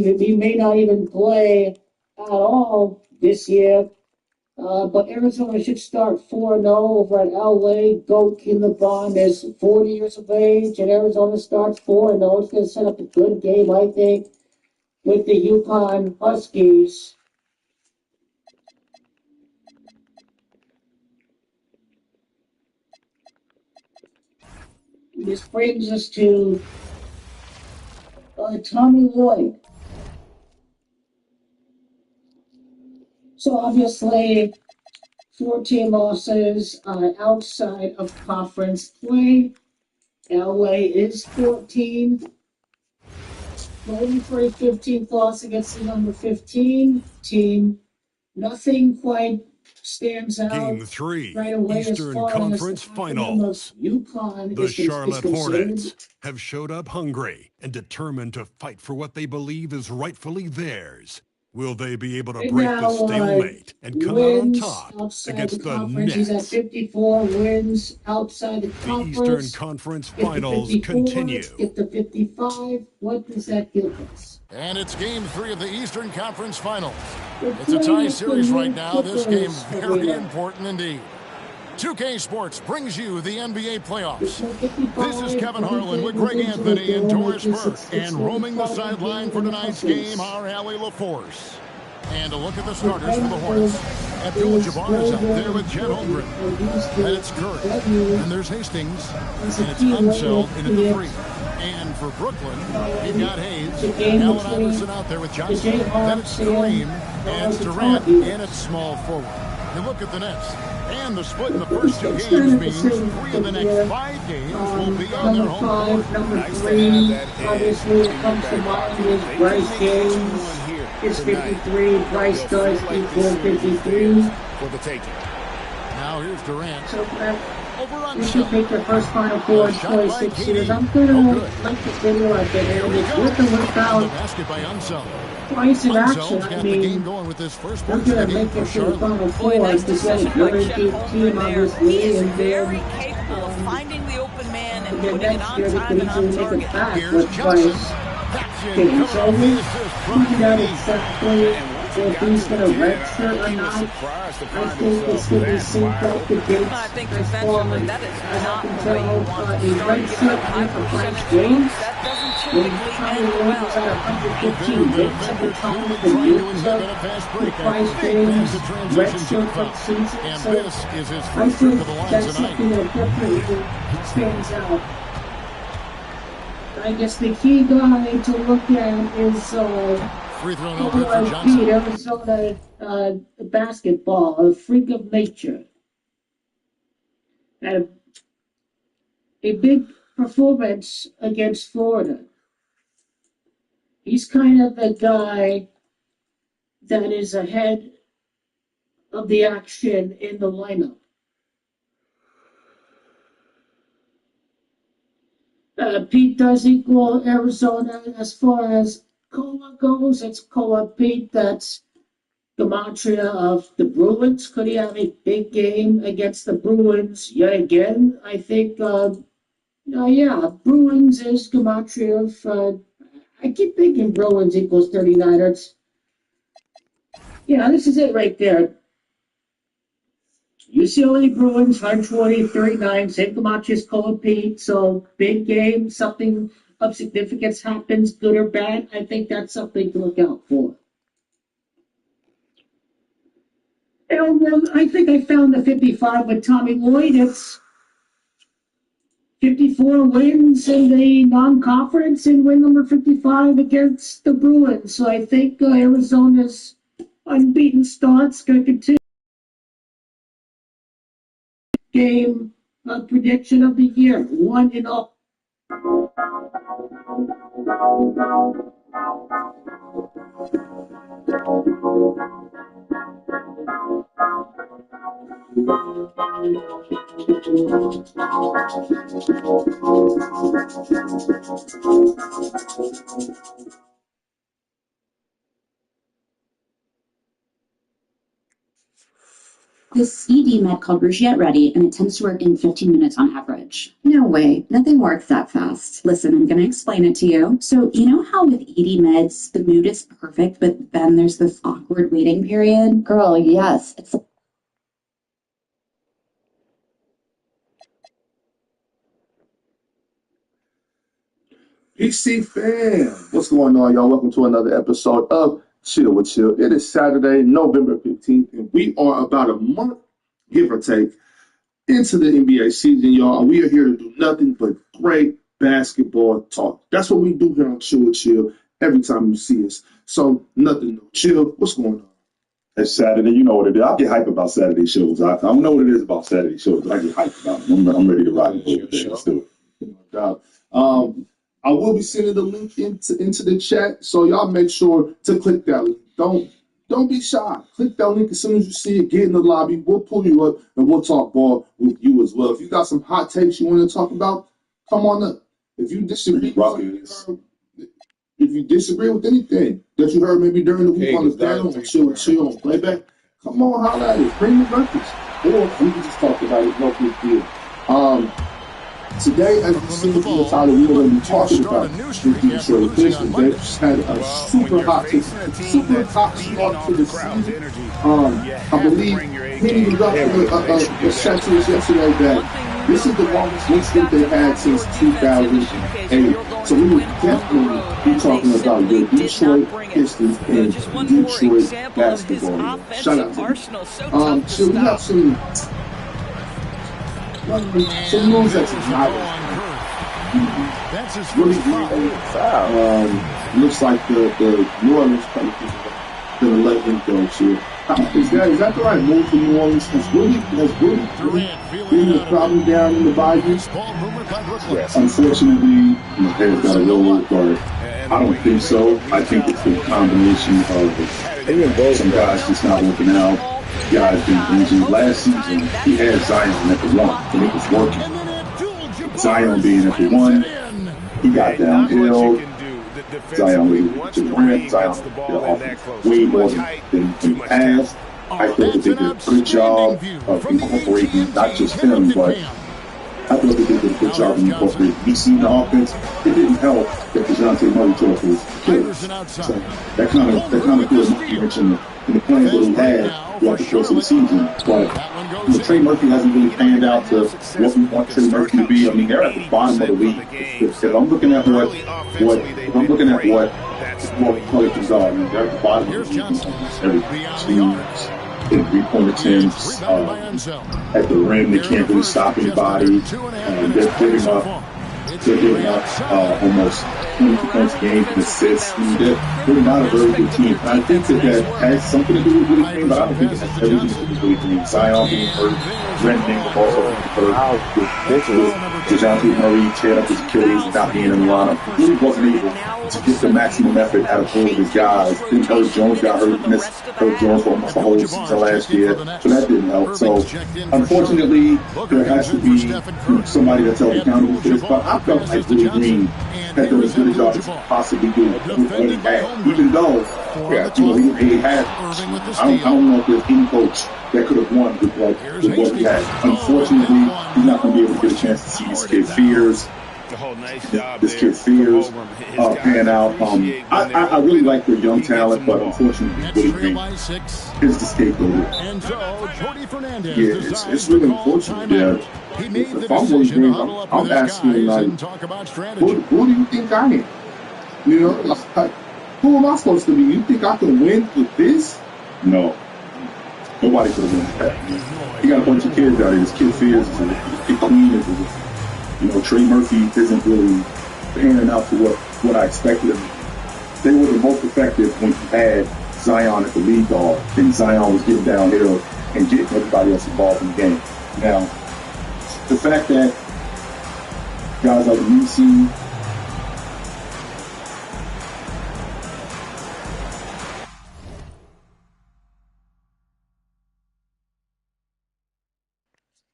he may not even play at all this year. But Arizona should start 4-0 over at LA. Goat Kinlaban is 40 years of age, and Arizona starts 4-0. It's going to set up a good game, I think, with the Yukon Huskies. This brings us to Tommy Lloyd. So obviously, 14 losses outside of conference play. LA is 14. Voting for a 15th loss against the number 15 team. Nothing quite stands out. Game 3, right away Eastern as Conference Finals. Yukon The Charlotte considered. Hornets have showed up hungry and determined to fight for what they believe is rightfully theirs. Will they be able to Right break now, the stalemate and come out on top against the He's at Nets? 54 wins outside the The conference. Eastern Conference Finals continue. Get to 55. What does that give us? And it's Game 3 of the Eastern Conference Finals. It's a tie series right now. This game very important indeed. 2K Sports brings you the NBA playoffs. This is Kevin Harlan with Greg Anthony and Doris Burke. And roaming the sideline for tonight's game, our Allie LaForce. And a look at the starters for the Hornets. Abdul-Jabbar is out there with Chet Holmgren. And it's Curry. And there's Hastings. And it's Unseld into the 3. And for Brooklyn, you've got Hayes. Allen Iverson out there with Johnson. Then it's Kareem. And it's Durant. And it's small forward. You look at the Nets. And the split in the first 2 games means 3 of the next 5 games will be on their home court. Number 3, obviously, it comes to mind is Bryce James. Is 53. Bryce does equal 53. For the taking. Now here's Durant. So over on you should pick your first Final Four in 26 years. I'm going to like this video I've been in. It's with and without basket by Unseld. Twice in action. I mean, going with this first we're going to make it to the Final Four. Nice to get a very deep team on this He league. is And very then, capable of finding the open man and putting it next on year, they time could and on easily make it target. back with Bryce. Okay, so we figured out exactly if he's going to redshirt or not. I think it's going to be synced up the dates I think as far defensively, as that is I not can the way tell. you want to The start redshirt high for Bryce percentage James. games. That doesn't When typically Tommy end Lloyd was well. at 115, they took the time with the youth stuff. Bryce James redshirt for the season. And So this is his I first trip think to the line that's tonight. something that definitely stands out. I guess the key guy to look at is Free throw no good for Pete, Johnson. Arizona basketball, a freak of nature. Had a big performance against Florida. He's kind of the guy that is ahead of the action in the lineup. Pete does equal Arizona as far as Cola goes. It's Cola Pete. That's gematria of the Bruins. Could he have a big game against the Bruins yet again? I think, yeah, Bruins is gematria of, I keep thinking Bruins equals 39. Yeah, this is it right there. UCLA Bruins, 120, 39, same gematria as Cola Pete. So big game, something of significance happens, good or bad. I think that's something to look out for. And, well, I think I found the 55 with Tommy Lloyd. It's 54 wins in the non-conference and win number 55 against the Bruins. So I think Arizona's unbeaten start's going to continue. Game prediction of the year, 1-0. This ED med called Get Ready, and it tends to work in 15 minutes on average. No way. Nothing works that fast. Listen, I'm going to explain it to you. So, you know how with ED meds, the mood is perfect, but then there's this awkward waiting period? Girl, yes. It's PC fam, what's going on, y'all? Welcome to another episode of Chill with Chill. It is Saturday, November 15th, and we are about a month, give or take, into the NBA season, y'all. And we are here to do nothing but great basketball talk. That's what we do here on Chill with Chill every time you see us. So, nothing new. Chill, what's going on? It's Saturday. You know what it is. I get hyped about Saturday shows. I don't know what it is about Saturday shows, but I get hyped about them. I'm ready to rock and roll with that. Let's do it. I will be sending the link into the chat, so y'all make sure to click that link. Don't be shy. Click that link as soon as you see it. Get in the lobby. We'll pull you up and we'll talk ball with you as well. If you got some hot takes you want to talk about, come on up. If you disagree with anything that you heard maybe during the week on the panel on Chill on Playback, come on, holla at us. Bring the records. Or we can just talk about it. No big deal. Today, as you see from the title, we're going to be talking about the Detroit Pistons. They just had a super hot start to the season. I believe Penny got a chat to us yesterday that this is the longest win streak they've had since 2008. So we will definitely be talking about the Detroit Pistons and Detroit basketball. Shout out to them. So we have some news that's not really looks like the New Orleans Pelicans are going to let him go. So is that the right move for New Orleans? Has Willie been the problem down in the Bayou? Yes. Unfortunately, my head's got a little guard. I don't think so. I think it's a combination of some guys just not working out. Guys been injured. Last season, he had Zion at the 1, and it was working. Zion being at the 1, he got downhill. Zion was to the rim. Zion way more than he passed. I thought that they did a good job of incorporating not just him, but I thought they did a good job of incorporating BC in the offense. It didn't help that DeJounte Murray tore his Achilles. So that kind of feels like you mentioned in the plans that he had throughout the course of the season. But Trey Murphy hasn't really panned out to what we want Trey Murphy to be. I mean, they're at the bottom of the league. If I'm looking at what Pelicans are, I mean, they're at the bottom of the league. Every in three-point attempts, at the rim, they can't really stop anybody. They're giving up almost 20 points a game in assists. I mean, they're really not a very good team. And I think that has something to do with Willie Green, but I don't think it has everything to do with Willie Green. Zion being hurt, Brandon also being hurt, DeJounte Murray tearing up his Achilles and not being in the lineup. He really wasn't able to get the maximum effort out of all of his guys. Then Herb Jones got hurt. He missed Herb Jones for almost the whole season last year, so that didn't help. So, unfortunately, there has to be somebody that's held accountable for this. But I felt like Willie Green had done as good a job as he possibly do with what he had, even though he really had. I don't know if there's any coach that could have won with what he had. Unfortunately, he's not going to be able to get a chance to see this kid Fears. This kid Fears pan out. I really like their young talent, but unfortunately, Willie Green is the scapegoat. Yeah, it's really unfortunate. Yeah. If I'm Willie Green, I'm asking, like, who do you think I am? You know, like, who am I supposed to be? You think I can win with this? No. Nobody could have won that. He got a bunch of kids out here. This kid Fears is a queen. Trey Murphy isn't really panning out to what I expected of him. They were the most effective when you had Zion at the lead guard, and Zion was getting downhill and getting everybody else involved in the game. Now, the fact that guys like UC,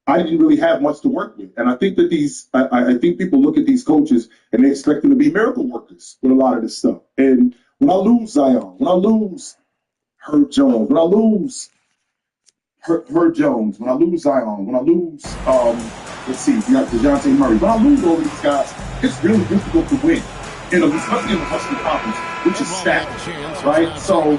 I didn't really have much to work with. And I think that I think people look at these coaches and they expect them to be miracle workers with a lot of this stuff. And when I lose Zion, when I lose Herb Jones, when I lose Herb Jones, when I lose Zion, when I lose, let's see, you got DeJounte Murray. When I lose all these guys, it's really difficult to win. Especially in the Western Conference, which is stacked, right? So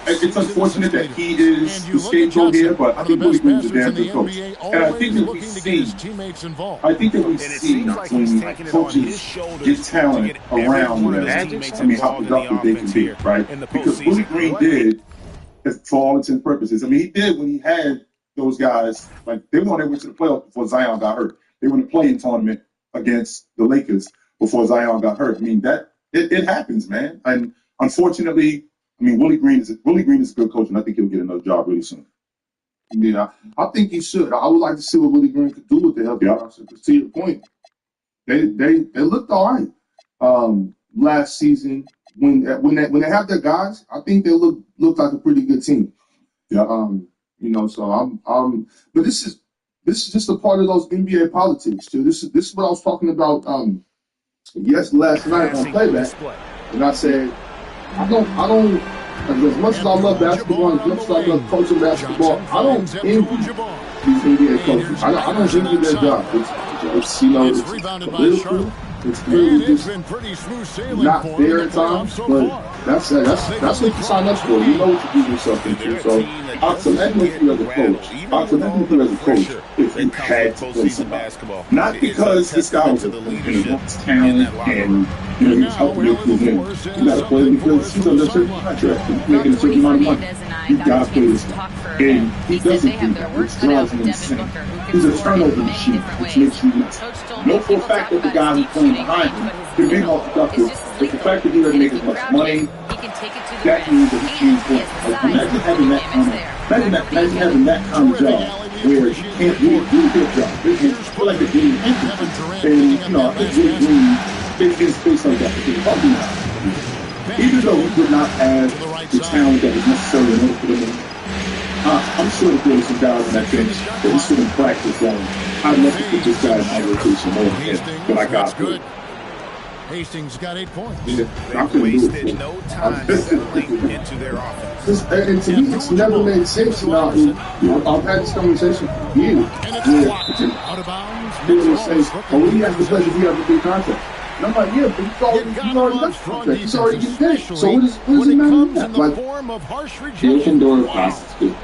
it's unfortunate that he is the scapegoat here, but I think Willie Green's a damn good coach. And I think that we see when coaches get talent around them, I mean, how productive they can be, right? Because Willie Green did, for all intents and purposes, I mean, he did when he had those guys, like they were on their way to the playoffs before Zion got hurt. They were in the play-in tournament against the Lakers before Zion got hurt. I mean, that it happens, man. And unfortunately, I mean, Willie Green is a good coach, and I think he'll get another job really soon. Yeah, I think he should. I would like to see what Willie Green could do with the healthy roster. To your point, they looked all right last season when they have their guys. I think they look like a pretty good team. Yeah. So but this is just a part of those NBA politics too. This is what I was talking about. Last night on playback, and I said, I don't, as much as I love basketball, as much as I love coaching basketball, I don't envy these NBA coaches. I don't envy their job. It's political. It's really just not fair at times, but that's what you sign up for. You know what you get yourself into. So I commend you as a coach. If you had to play somebody. Not because this guy was wants talent and he's helping you prove him. You got to play him because he's under a certain contract. He's making a certain amount of money. You got to play this guy. And he doesn't do that, which drives me insane. He's a turnover machine, which makes you nuts. No for a fact that the guy who's playing behind him can be more productive, but the fact that he doesn't make as much money, that means that he's going. Imagine having that kind of job where you can't really do a good job. It's like a game entry. And, I think Willie Green fits in space like that because even though he did not have the talent that was necessary in order for them, I'm sure that there were some guys on that bench that he should have practiced on. I'd love to put this guy in my rotation more than I got good. Hastings got 8 points. Yeah, I wasted no time settling into their offense. And to me, it's never made sense. Now, I've had this conversation for years. Out of bounds. People say, "Oh, he has to play if he has a big contract." And I'm like, yeah, but he's already got the contract. He's already getting paid. So what does it matter with that? Like, you can do it fast. You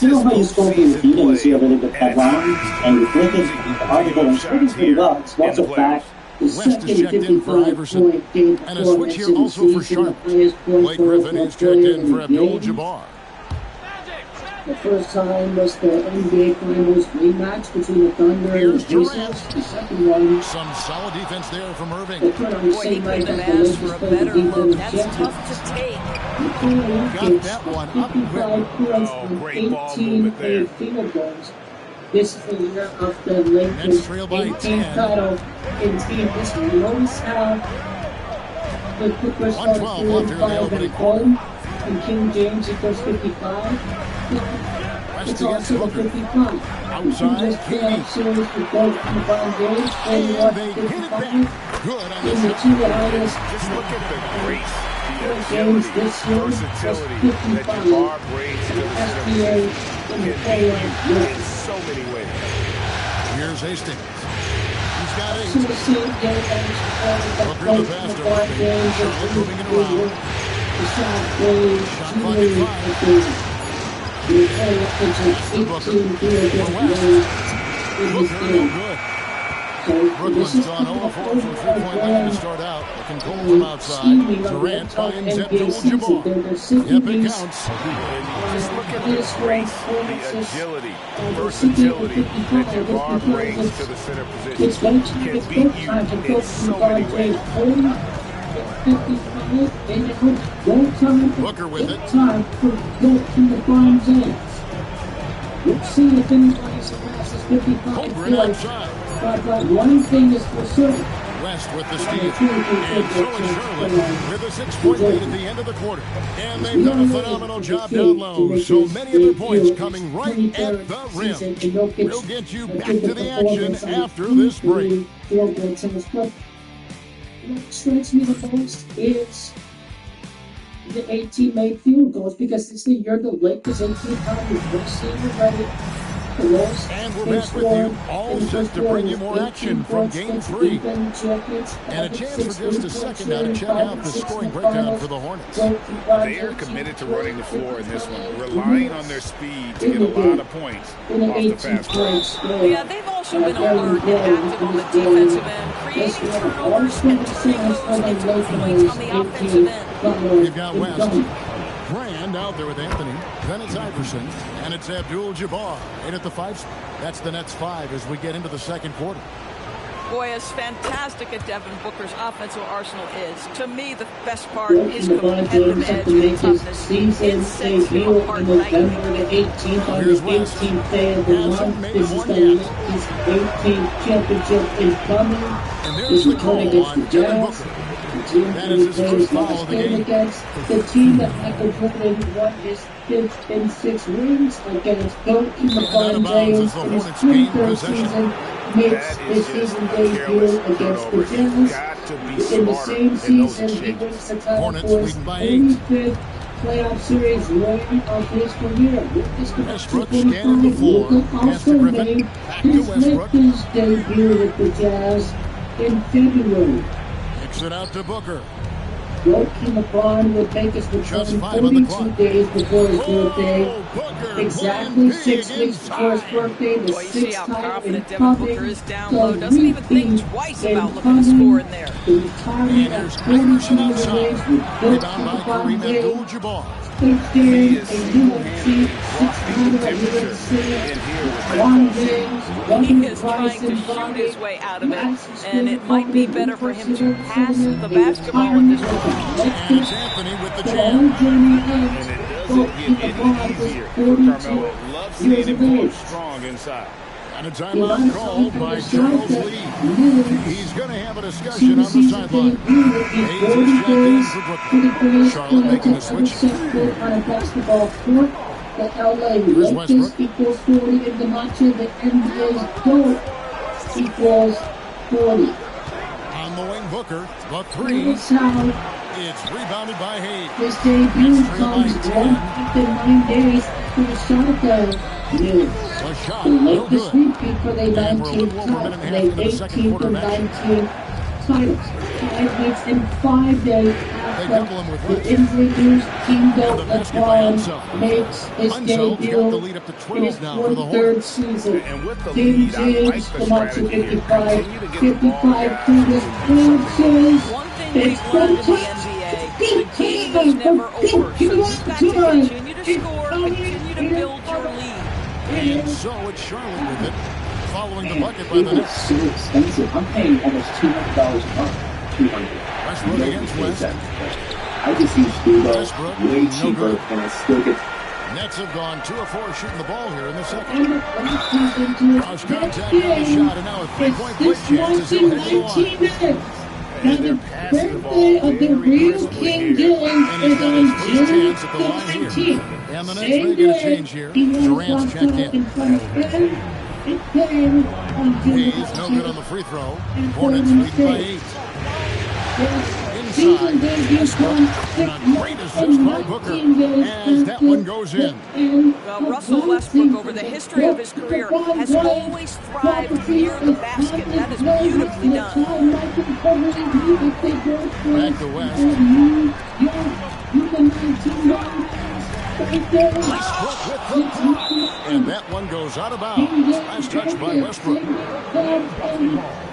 know how you score in the beat and you see a little bit of line, and you're thinking the article and shooting pretty well. It's lots of fact. The second 55-point game performance in the season, the highest point total for a player in the game. The first time was the NBA Finals rematch between the Thunder and the Pacers. The second one, some solid defense there from Irving. Boy, he could have asked for a better look. That's tough to take. Got that one up quick. 55 points on 18 field goals. This is the year of the Lakers' 18th title in team history. We always have the Clippers start 4-5 at home, and King James equals 55. It's also the 55. You can just play out series with both LeBron James, 41-55. In the two highest games this year was 55. And the SBA in the playoffs. So many ways. Here's Hastings. He's got 8. Booker the faster. Charlotte moving it around. Shot clock at 5. Brooklyn's gone 0-4 from 3-point line to start out. Looking cold from outside. Durant finds Abdul-Jabbar. Yep, it counts. Just look at the grace, the agility, versatility that Jabbar brings to the center position. Can beat you in so many ways. Booker with it. Time for LeBron's hands. Let's see if anybody surpasses 55 points. But one thing is for certain. West with the steal. And so is Charlotte with a 6-point lead at the end of the quarter. And they've done a phenomenal job down low. So many of their points coming right at the rim. We'll get you back to the action after this break. What strikes me the most is the 18 made field goals because this year you're the Lakers 18 pounders receiver, right? The lowest and we're back with you, all set to bring you more action from Game 3. And a chance for just a second now to check out the scoring breakdown for the Hornets. They are committed to running the floor in this one, relying on their speed to get a lot of points off the fast break. Yeah, they've also been alert and active on the defensive end, creating turnovers and turning those into points on the offensive end. We've got West. Brand out there with Anthony. Then it's Iverson. And it's Abdul-Jabbar. In at the 5. That's the Nets 5 as we get into the second quarter. Boy, as fantastic as Devin Booker's offensive arsenal is, to me the best part is competitive edge and toughness. It sets him apart night and day. 18th on the 18th day of the month. This is the Lakers 18th championship is coming. This is going against the Jazz. The team that is his first foul of the game against the team that Michael Jordan won his 5th and 6th rings against. Don't keep LeBron James in his 23rd season makes his season debut against the Jazz. In the same season, he wins the title for his 45th playoff series ring of his career. Westbrook scanning the floor. Also made his Lakers debut with the Jazz in February. It out to Booker. Joakim LeBron would make his return 42 days before his birthday. Exactly 6 weeks before his birthday, the 6th time in coming. Doesn't even think twice about looking to score in there. The retirement at 42 years of age with Joakim LeBron James. Each game, a UFC, 600 LeBron James, he is trying to shoot his way out of it, and it might be better for him to pass the basketball at this point. And Anthony with the jam. And it doesn't get any easier. Carmelo loves seeing him go strong inside. And a timeout called by Charles Lee. He's going to have a discussion on the sideline. Hayes is checked in for Brooklyn. Charlotte making the switch. On a basketball court, the LA Lakers equals 40 in the match. The NBA's GOAT equals 40. On the wing, Booker, the 3. It's rebounded by Hayes. His debut comes 109 days after the shot of the news. The Lakers repeat for their 19th title, their 18th or 19th titles. 5 weeks and 5 days after the injury news, Team GOAT LeBron makes his debut in his 43rd season. Team James, the match of 55 previous playoff series. It's the game is never over, so you've got to continue to score, continue to build your lead. And so it's Charlotte with it, following the bucket by the Nets. So expensive. I'm paying almost $200 a month. $200. Westbrook against West. I just use Studio way cheaper, and I still get. Nets have gone 2 of 4 shooting the ball here in the second. Cross contact on the shot, and now a 3-point play chance as he'll hit the line. Now the birthday of the real King Dylan is on June 19th. And the Nets may get a change here. Durant's checked in. Hayes no good on the free throw. Hornets lead by 8. Inside, Westbrook, and a great assist by Booker as that one goes in. Well, Russell Westbrook, over the history of his career, has always thrived near the basket. That is beautifully done. Back to West. Westbrook with the block, and that one goes out of bounds. Last touch by Westbrook.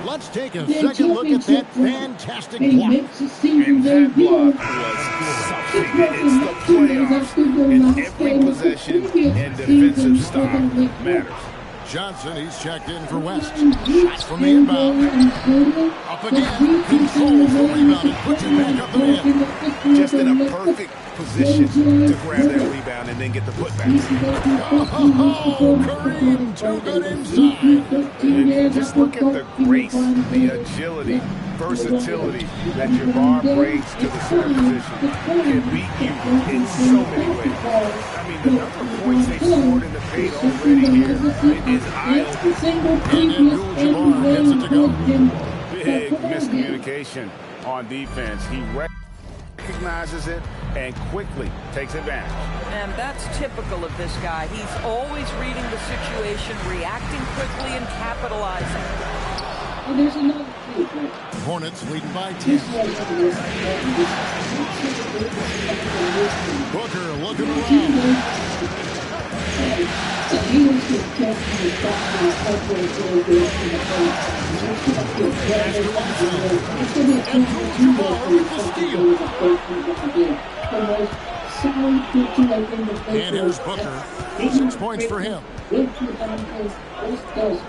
Let's take a second look at that fantastic block. And that block was something. It's the playoffs, and every possession and defensive stop matters. Johnson, he's checked in for West. Shot from the inbound. Up again. Controls the rebound and puts it back up the end. Just in a perfect position to grab that rebound and then get the putback. Oh, Kareem, too good inside. And just look at the grace, the agility, versatility that Jabbar brings to the center position. Can beat you in so many ways. I mean, the number of points they've scored in the paint already here is eye-opening. And Abdul-Jabbar gets it to go. Big miscommunication on defense. He recognizes it, and quickly takes advantage. And that's typical of this guy. He's always reading the situation, reacting quickly, and capitalizing. And there's another two. Hornets leading by 10. Booker looking around. And here's Booker. 6 points for him.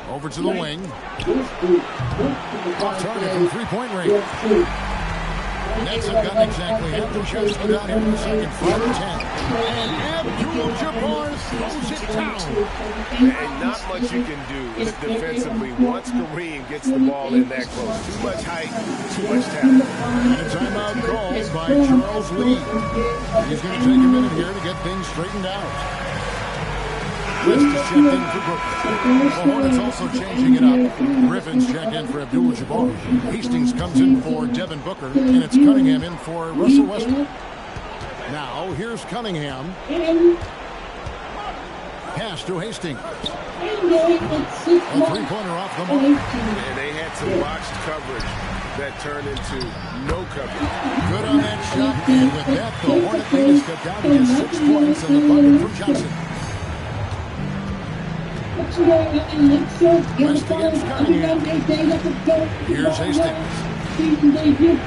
Over to the wing. Off target from three-point range. Nets have gotten exactly half the shots put out here in the second. 5 to 10. And Abdul-Jabbar throws it down. And not much you can do defensively once Kareem gets the ball in that close. Too much height, too much talent. And a timeout called by Charles Lee. He's going to take a minute here to get things straightened out. West is checked in for Brooklyn. The Hornets also changing it up. Griffin's checked in for Abdul-Jabbar. Hastings comes in for Devin Booker, and it's Cunningham in for Russell Westbrook. Now, here's Cunningham. Pass to Hastings. A three-pointer off the mark. And they had some boxed coverage that turned into no coverage. Good on that shot, and with that, the Hornet lead is cut down to just 6 points and the bucket from Johnson. West against Cunningham. Here's Hastings. 58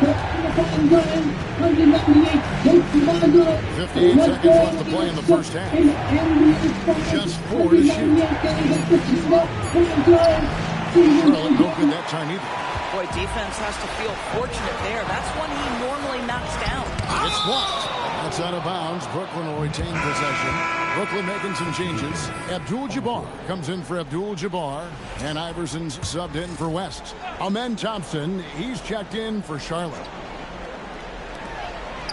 seconds left to play in the first half. Just 4 to shoot. Charlotte no good that time either. Boy, defense has to feel fortunate there. That's one he normally knocks down. It's blocked. That's out of bounds. Brooklyn will retain possession. Brooklyn making some changes. Abdul-Jabbar comes in for Abdul-Jabbar. And Iverson's subbed in for West. Amen Thompson, he's checked in for Charlotte.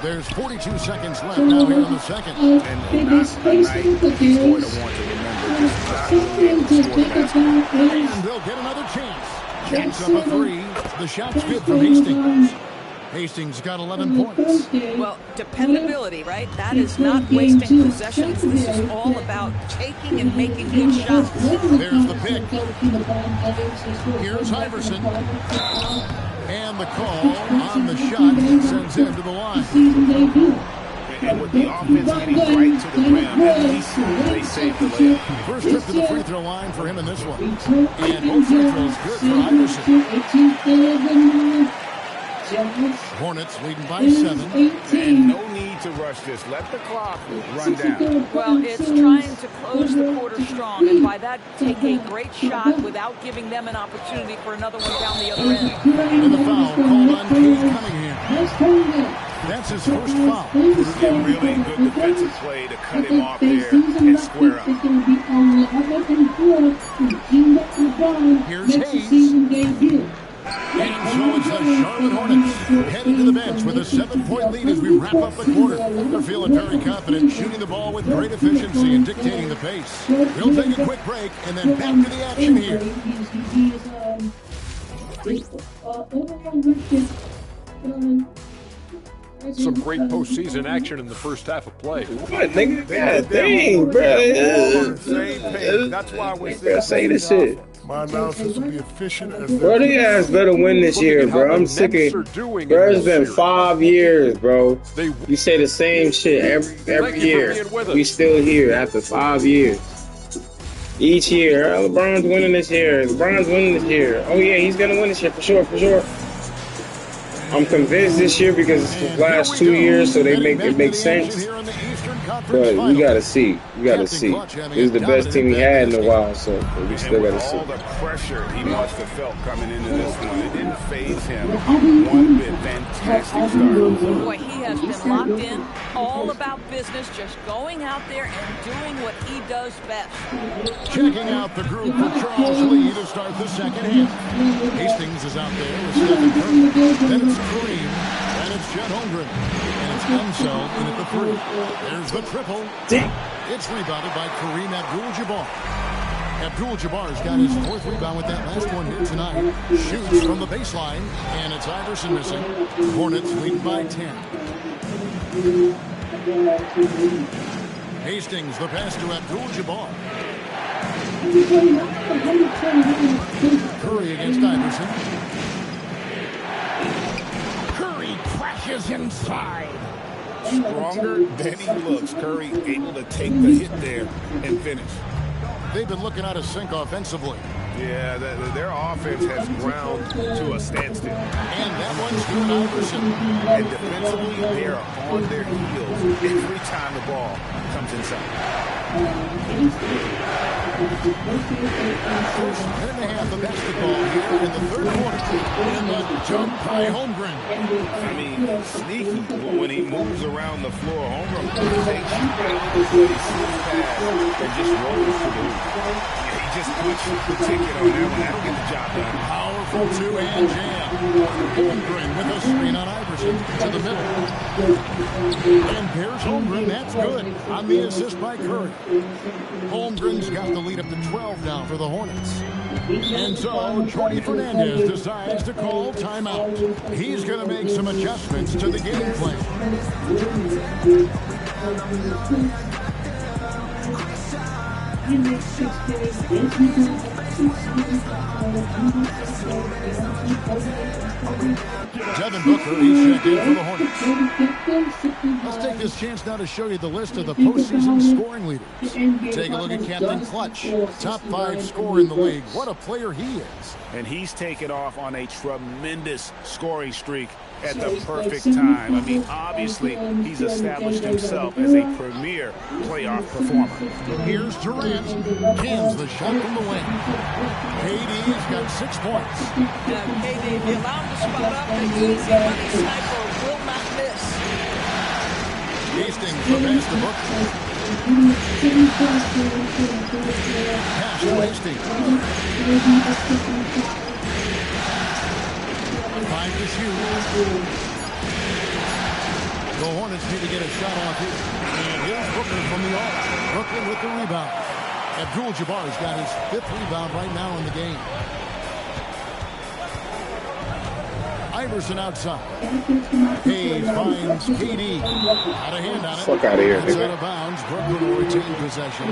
There's 42 seconds left now here in the second. And not a night he's going to want to remember. Just not being able to score the basketball. And they'll get another chance. Chance up a three. The shot's good from Hastings. Hastings got 11 points. Well, dependability, right? That is not wasting possessions. This is all about taking and making good shots. There's the pick. Here's Iverson. And the call on the shot sends him to the line. And with the offense getting right to the rim, at least they saved the layup. First trip to the free throw line for him in this one. And both free throws good for Iverson. Hornets leading by 7. And no need to rush this. Let the clock run down. Well, it's trying to close the quarter strong, and by that, take a great shot without giving them an opportunity for another one down the other end. And the foul called on Cade Cunningham. That's his first foul. And really good defensive play to cut him off there and square up. Here's Hayes. And so it's the Charlotte Hornets heading to the bench with a 7-point lead as we wrap up the quarter. They're feeling very confident, shooting the ball with great efficiency and dictating the pace. We'll take a quick break and then back to the action here. Some great postseason action in the first half of play. What, nigga? God dang, bro. That's why we're Say this shit. My analysis will be efficient as bro, these guys better win this year, bro. I'm sick of bro, it's been 5 years, bro. You say the same shit every year. We still here after 5 years. Each year, LeBron's winning this year. LeBron's winning this year. Oh yeah, he's gonna win this year for sure, for sure. I'm convinced this year because it's the last 2 years, so it makes sense. But we gotta see. We gotta see. This is the best team he had in a while, so we still gotta see. All the pressure he must have felt coming into this one, it didn't faze him one bit. Fantastic start. Boy, he has been locked in, all about business, just going out there and doing what he does best. Checking out the group for Charles Lee to start the second half. Hastings is out there with Stephen Curry. Then it's Kareem. And it's Chet Holmgren. And it's Ansel in at the 3. There's the triple. It's rebounded by Kareem Abdul-Jabbar. Abdul-Jabbar's got his 4th rebound with that last one here tonight. Shoots from the baseline. And it's Iverson missing. Hornets lead by 10. Hastings, the pass to Abdul-Jabbar. Curry against Iverson. Curry crashes inside. Stronger than he looks. Curry able to take the hit there and finish. They've been looking out of sync offensively. Yeah, their offense has ground to a standstill. And that one's to Iverson. And defensively, they are on their heels every time the ball comes inside. First minute and a half of basketball here in the third quarter. And the jump by Holmgren. I mean, sneaky, but when he moves around the floor, Holmgren takes you out of the play, slips past, and just rolls to the hoop. Just puts the ticket on that one. That'll get the job done. Powerful two-hand jam. Holmgren with a screen on Iverson to the middle. And there's Holmgren. That's good on the assist by Curry. Holmgren's got the lead up to 12 now for the Hornets. And so Jordy Fernandez decides to call timeout. He's going to make some adjustments to the game plan. Devin Booker, he's checked in for the Hornets. Let's take this chance now to show you the list of the postseason scoring leaders. Take a look at Captain Clutch, top 5 scorer in the league. What a player he is. And he's taken off on a tremendous scoring streak at the perfect time. I mean, obviously, he's established himself as a premier playoff performer. Here's Durant. Cans the shot from the wing. KD's got 6 points. Now, KD, if you allow him to spot up, the easy money sniper will not miss. Hastings the pass to Booker. Pass to Hastings. 5 to shoot. The Hornets need to get a shot off here. And here's Booker from the arc. Brooklyn with the rebound. Abdul-Jabbar's got his 5th rebound right now in the game. Iverson outside. Hayes finds KD. Out of hand on it. Fuck out of here, It's out of bounds. Brooklyn will retain possession.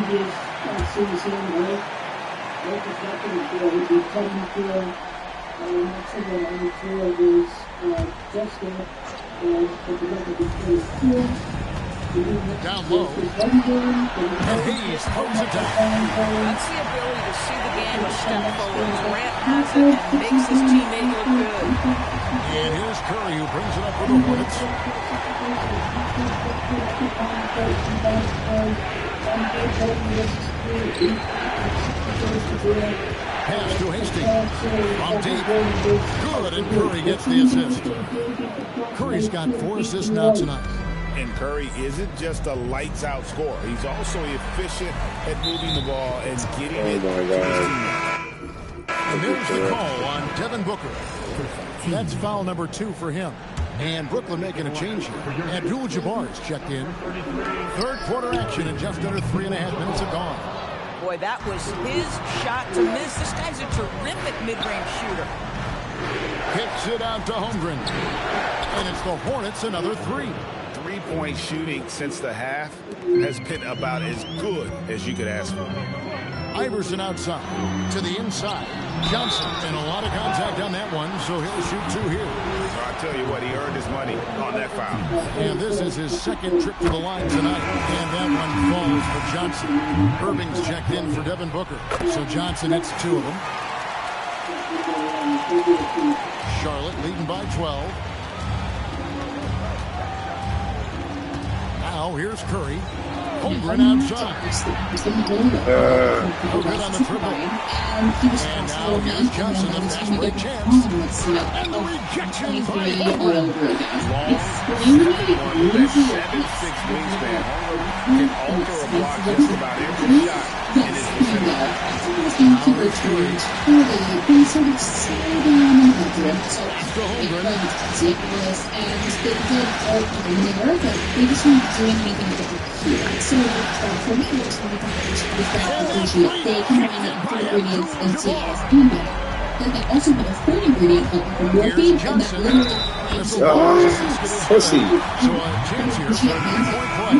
Down low. And Hayes throws it down. That's the ability to see the game a step forward. Durant has it and makes his teammate look good. And here's Curry who brings it up for the Hornets. Pass to Hastings. From deep. Good, and Curry gets the assist. Curry's got 4 assists now tonight. And Curry isn't just a lights-out scorer. He's also efficient at moving the ball and getting it to his teammates. And there's the call on Devin Booker. That's foul number 2 for him. And Brooklyn making a change here. Abdul-Jabbar is checked in. Third quarter action in just under 3.5 minutes have gone. Boy, that was his shot to miss. This guy's a terrific mid-range shooter. Kicks it out to Holmgren. And it's the Hornets another 3. Three-point shooting since the half has been about as good as you could ask for. Iverson outside to the inside. Johnson, and a lot of contact on that one, so he'll shoot 2 here. I'll tell you what, he earned his money on that foul. And this is his 2nd trip to the line tonight. And that one falls for Johnson. Irving's checked in for Devin Booker. So Johnson hits 2 of them. Charlotte leading by 12. Now here's Curry. Holmgren outside. No good on the triple. And now here's Johnson, the fast break chance. And the rejection by Holmgren. Long, 7'1", 7'6" wingspan. Holmgren can alter a block just about every shot in his vicinity. They sort of slow down and drift. So after Holmgren. Ridiculous, and they did all in there, but they just weren't doing anything different here. So for me, it's really important with that conclusion that they can bring the ingredients into his game. that they also have a third ingredient called morphine, and that literally pussy. So a chance here for a 3-point play.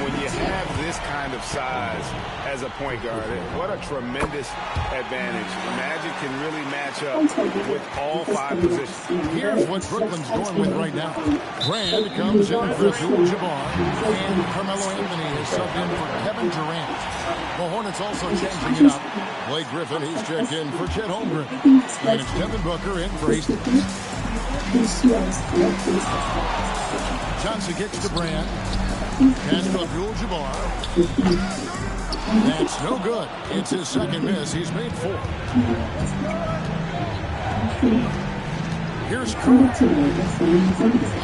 When you have this kind of size as a point guard, what a tremendous advantage. Magic can really match up with all 5 positions. Here's what Brooklyn's going with right now. Brand comes in for Abdul-Jabbar, and Carmelo Anthony is subbed in for Kevin Durant. The Hornets also changing it up. Blake Griffin, he's checked in for Chet Holmgren. And it's Devin Booker in for Hastings. Johnson kicks to Brand. Pass to Abdul-Jabbar. That's no good. It's his second miss. He's made 4. Here's Curry.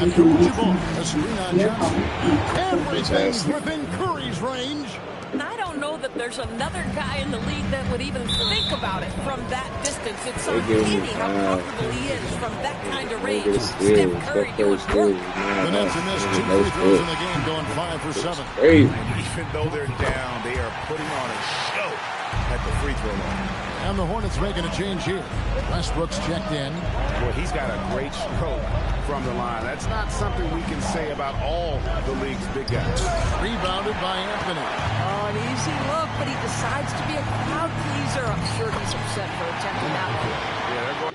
Abdul-Jabbar, a screen on Johnson. Everything's within Curry's range. I don't know that there's another guy in the league that would even think about it from that distance. It's uncanny how comfortable he is from that kind of range. Steph Curry doing work. The Nets have missed 2 free throws in the game, going 5 for 7. And even though they're down, they are putting on a show at the free throw line. And the Hornets making a change here. Westbrook's checked in. Well, he's got a great stroke from the line. That's not something we can say about all the league's big guys. Rebounded by Anthony. Oh, an easy look, but he decides to be a crowd pleaser. I'm sure he's upset for attempting that one. Yeah, they're going.